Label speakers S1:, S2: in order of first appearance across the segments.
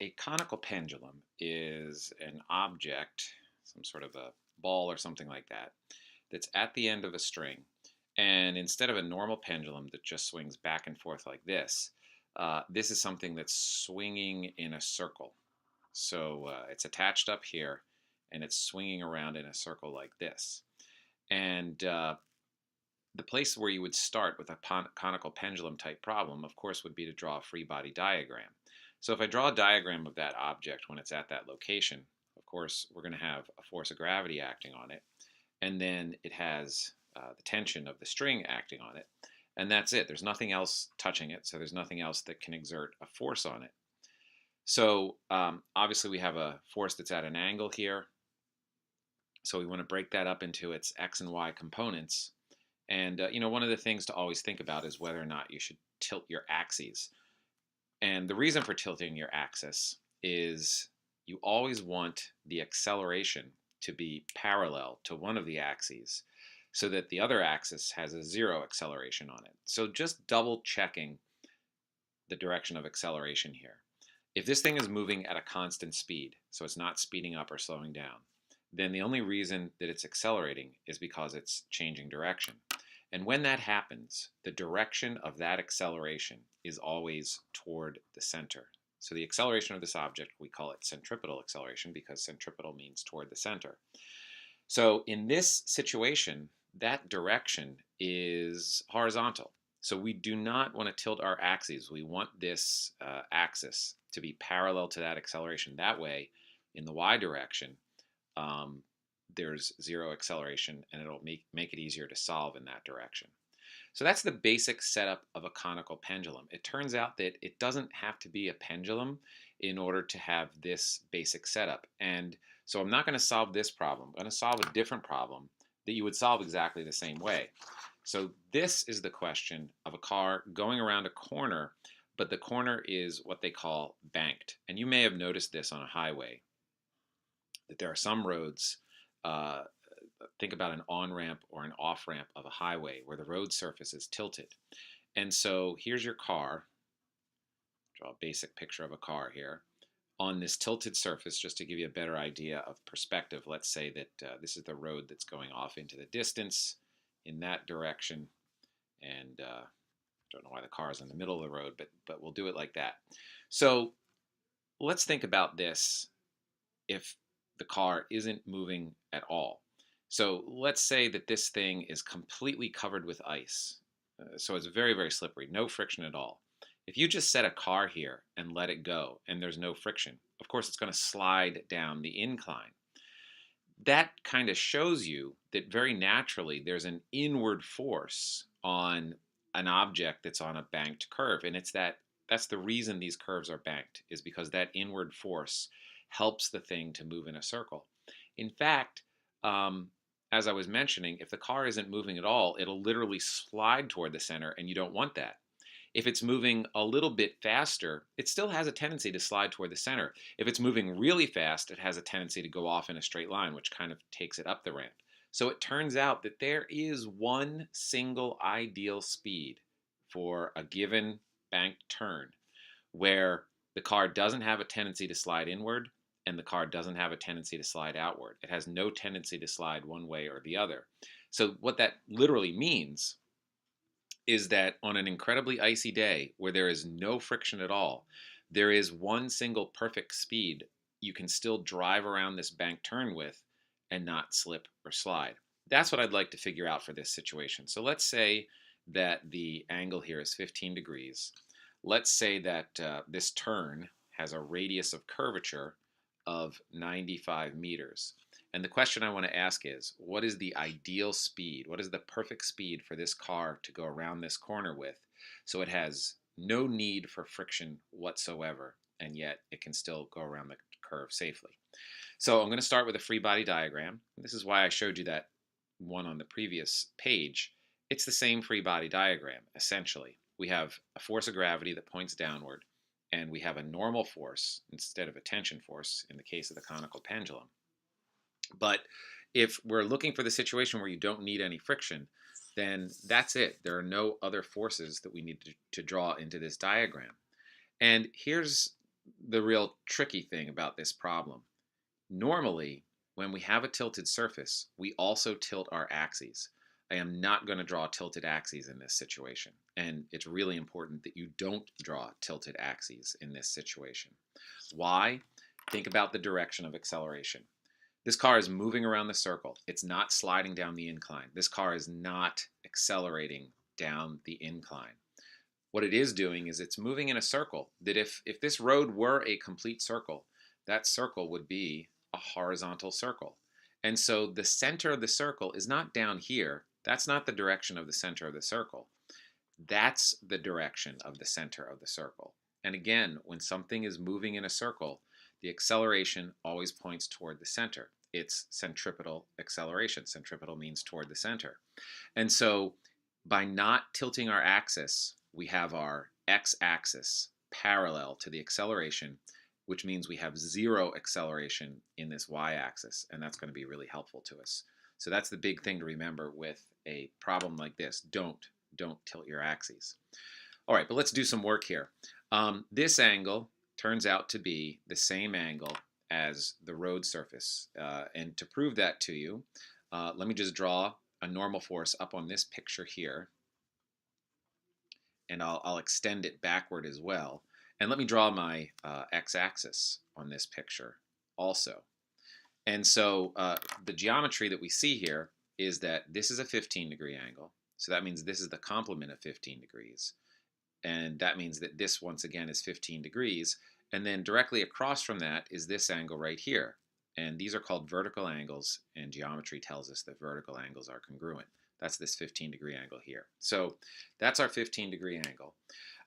S1: A conical pendulum is an object, some sort of a ball or something like that, that's at the end of a string. And instead of a normal pendulum that just swings back and forth like this is something that's swinging in a circle. So it's attached up here and it's swinging around in a circle like this. And the place where you would start with a conical pendulum type problem, of course, would be to draw a free body diagram. So if I draw a diagram of that object when it's at that location, of course, we're going to have a force of gravity acting on it, and then it has the tension of the string acting on it, and that's it. There's nothing else touching it, so there's nothing else that can exert a force on it. So obviously we have a force that's at an angle here, so we want to break that up into its x and y components. And one of the things to always think about is whether or not you should tilt your axes. And the reason for tilting your axis is you always want the acceleration to be parallel to one of the axes so that the other axis has a zero acceleration on it. So just double checking the direction of acceleration here. If this thing is moving at a constant speed, so it's not speeding up or slowing down, then the only reason that it's accelerating is because it's changing direction. And when that happens, the direction of that acceleration is always toward the center. So the acceleration of this object, we call it centripetal acceleration because centripetal means toward the center. So in this situation, that direction is horizontal. So we do not want to tilt our axes. We want this axis to be parallel to that acceleration. That way, in the y direction, there's zero acceleration, and it'll make it easier to solve in that direction. So that's the basic setup of a conical pendulum. It turns out that it doesn't have to be a pendulum in order to have this basic setup. And so I'm not going to solve this problem. I'm going to solve a different problem that you would solve exactly the same way. So this is the question of a car going around a corner, but the corner is what they call banked. And you may have noticed this on a highway, that there are some roads, uh, think about an on-ramp or an off-ramp of a highway where the road surface is tilted. And so here's your car. Draw a basic picture of a car here. On this tilted surface, just to give you a better idea of perspective, let's say that this is the road that's going off into the distance in that direction. And I don't know why the car is in the middle of the road, but we'll do it like that. So let's think about this if the car isn't moving at all. So let's say that this thing is completely covered with ice. So it's very, very slippery, no friction at all. If you just set a car here and let it go and there's no friction, of course it's going to slide down the incline. That kind of shows you that very naturally there's an inward force on an object that's on a banked curve. And that's the reason these curves are banked, is because that inward force helps the thing to move in a circle. In fact, as I was mentioning, if the car isn't moving at all, it'll literally slide toward the center, and you don't want that. If it's moving a little bit faster, it still has a tendency to slide toward the center. If it's moving really fast, it has a tendency to go off in a straight line, which kind of takes it up the ramp. So it turns out that there is one single ideal speed for a given banked turn where the car doesn't have a tendency to slide inward and the car doesn't have a tendency to slide outward. It has no tendency to slide one way or the other. So what that literally means is that on an incredibly icy day where there is no friction at all, there is one single perfect speed you can still drive around this bank turn with and not slip or slide. That's what I'd like to figure out for this situation. So let's say that the angle here is 15 degrees. Let's say that this turn has a radius of curvature of 95 meters. And the question I want to ask is, what is the ideal speed? What is the perfect speed for this car to go around this corner with so it has no need for friction whatsoever, and yet it can still go around the curve safely? So I'm going to start with a free body diagram. This is why I showed you that one on the previous page. It's the same free body diagram, essentially. We have a force of gravity that points downward, and we have a normal force instead of a tension force in the case of the conical pendulum. But if we're looking for the situation where you don't need any friction, then that's it. There are no other forces that we need to draw into this diagram. And here's the real tricky thing about this problem. Normally, when we have a tilted surface, we also tilt our axes. I am not going to draw tilted axes in this situation, and it's really important that you don't draw tilted axes in this situation. Why? Think about the direction of acceleration. This car is moving around the circle. It's not sliding down the incline. This car is not accelerating down the incline. What it is doing is it's moving in a circle that if this road were a complete circle, that circle would be a horizontal circle. And so the center of the circle is not down here. That's not the direction of the center of the circle. That's the direction of the center of the circle. And again, when something is moving in a circle, the acceleration always points toward the center. It's centripetal acceleration. Centripetal means toward the center. And so by not tilting our axis, we have our x-axis parallel to the acceleration, which means we have zero acceleration in this y-axis, and that's going to be really helpful to us. So that's the big thing to remember with a problem like this. Don't tilt your axes. All right, but let's do some work here. This angle turns out to be the same angle as the road surface. And to prove that to you, let me just draw a normal force up on this picture here. And I'll extend it backward as well. And let me draw my x-axis on this picture also. And so the geometry that we see here is that this is a 15-degree angle. So that means this is the complement of 15 degrees. And that means that this, once again, is 15 degrees. And then directly across from that is this angle right here. And these are called vertical angles, and geometry tells us that vertical angles are congruent. That's this 15-degree angle here. So that's our 15-degree angle.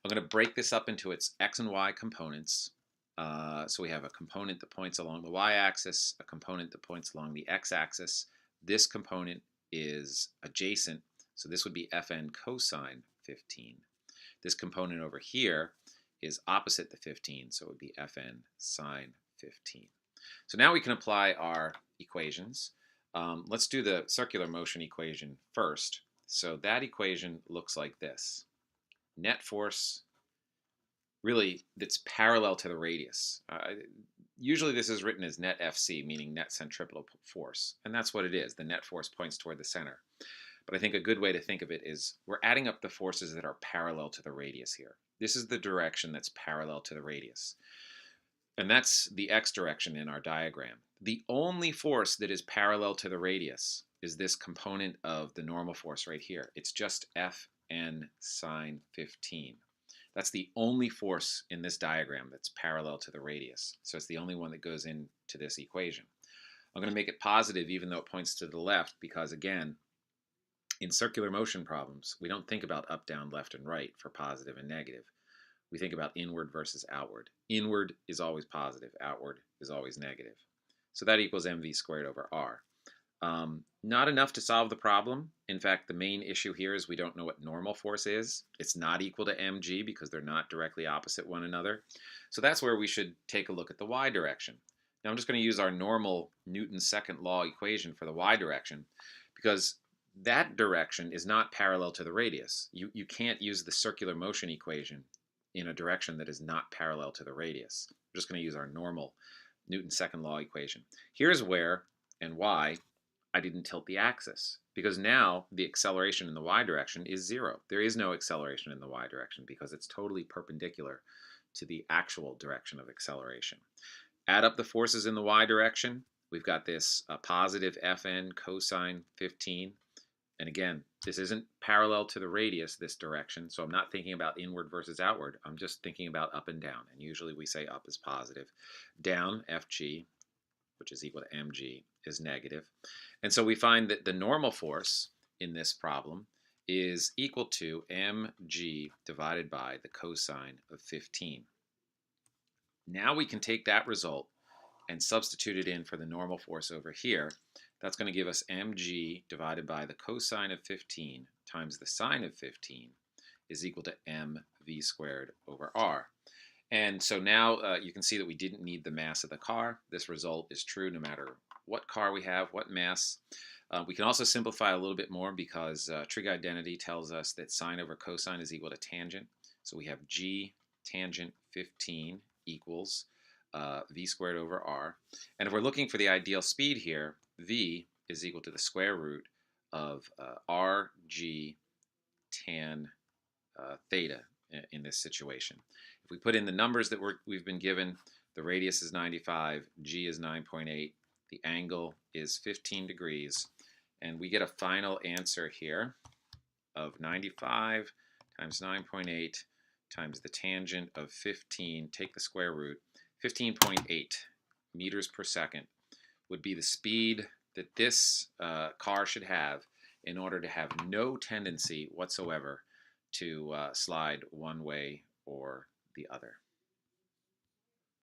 S1: I'm going to break this up into its x and y components. So we have a component that points along the y-axis, a component that points along the x-axis. This component is adjacent, so this would be Fn cosine 15. This component over here is opposite the 15, so it would be Fn sine 15. So now we can apply our equations. Let's do the circular motion equation first. So that equation looks like this. Net force, really, that's parallel to the radius. Usually this is written as net Fc, meaning net centripetal force. And that's what it is. The net force points toward the center. But I think a good way to think of it is we're adding up the forces that are parallel to the radius here. This is the direction that's parallel to the radius. And that's the x direction in our diagram. The only force that is parallel to the radius is this component of the normal force right here. It's just Fn sine 15. That's the only force in this diagram that's parallel to the radius. So it's the only one that goes into this equation. I'm going to make it positive even though it points to the left because, again, in circular motion problems, we don't think about up, down, left, and right for positive and negative. We think about inward versus outward. Inward is always positive. Outward is always negative. So that equals mv squared over r. Not enough to solve the problem. In fact, the main issue here is we don't know what normal force is. It's not equal to mg because they're not directly opposite one another. So that's where we should take a look at the y direction. Now I'm just going to use our normal Newton's second law equation for the y direction because that direction is not parallel to the radius. You can't use the circular motion equation in a direction that is not parallel to the radius. We're just going to use our normal Newton's second law equation. Here's where and why I didn't tilt the axis, because now the acceleration in the y direction is 0. There is no acceleration in the y direction because it's totally perpendicular to the actual direction of acceleration. Add up the forces in the y direction. We've got this positive Fn cosine 15. And again, this isn't parallel to the radius, this direction, so I'm not thinking about inward versus outward. I'm just thinking about up and down. And usually we say up is positive. Down, Fg, which is equal to mg, is negative. And so we find that the normal force in this problem is equal to mg divided by the cosine of 15. Now we can take that result and substitute it in for the normal force over here. That's going to give us mg divided by the cosine of 15 times the sine of 15 is equal to mv squared over r. And so now you can see that we didn't need the mass of the car. This result is true no matter what car we have, what mass. We can also simplify a little bit more because trig identity tells us that sine over cosine is equal to tangent. So we have g tangent 15 equals v squared over r. And if we're looking for the ideal speed here, v is equal to the square root of rg tan theta in this situation. If we put in the numbers that we've been given, the radius is 95, g is 9.8, the angle is 15 degrees, and we get a final answer here of 95 times 9.8 times the tangent of 15, take the square root, 15.8 meters per second would be the speed that this car should have in order to have no tendency whatsoever to slide one way or the other.